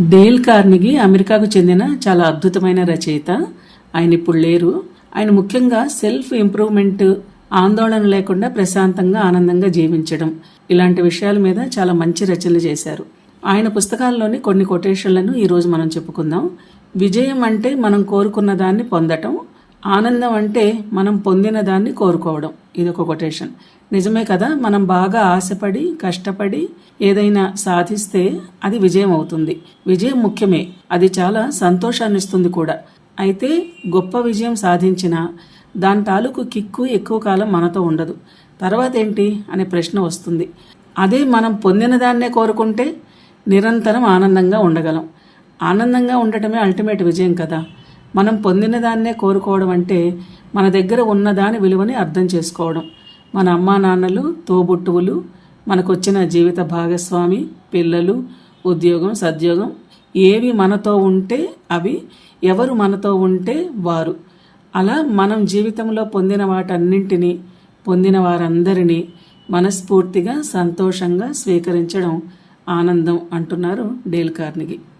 Dale Carnegie అమెరికాకు చెందిన చాలా అద్భుతమైన రచయిత. ఆయన ఇప్పుడు లేరు. ఆయన ముఖ్యంగా సెల్ఫ్ ఇంప్రూవ్మెంట్, ఆందోళన లేకుండా ప్రశాంతంగా ఆనందంగా జీవించడం, ఇలాంటి విషయాల మీద చాలా మంచి రచనలు చేశారు. ఆయన పుస్తకాల్లోని కొన్ని కొటేషన్లను ఈరోజు మనం చెప్పుకుందాం. విజయం అంటే మనం కోరుకున్న దాన్ని పొందటం, ఆనందం అంటే మనం పొందిన దాన్ని కోరుకోవడం. ఇదొక కొటేషన్. నిజమే కదా, మనం బాగా ఆశపడి కష్టపడి ఏదైనా సాధిస్తే అది విజయం అవుతుంది. విజయం ముఖ్యమే, అది చాలా సంతోషాన్ని ఇస్తుంది కూడా. అయితే గొప్ప విజయం సాధించినా దాని తాలూకు కిక్కు ఎక్కువ కాలం మనతో ఉండదు. తర్వాత ఏంటి అనే ప్రశ్న వస్తుంది. అదే మనం పొందిన దాన్నే కోరుకుంటే నిరంతరం ఆనందంగా ఉండగలం. ఆనందంగా ఉండటమే అల్టిమేట్ విజయం కదా. మనం పొందిన దాన్నే కోరుకోవడం అంటే మన దగ్గర ఉన్న దాని విలువని అర్థం చేసుకోవడం. మన అమ్మా నాన్నలు, తోబుట్టువులు, మనకొచ్చిన జీవిత భాగస్వామి, పిల్లలు, ఉద్యోగం, సద్యోగం ఏవి మనతో ఉంటే అవి, ఎవరు మనతో ఉంటే వారు. అలా మనం జీవితంలో పొందిన వాటన్నింటినీ, పొందిన వారందరినీ మనస్ఫూర్తిగా సంతోషంగా స్వీకరించడం ఆనందం అంటున్నారు డేల్ కార్నిగీ.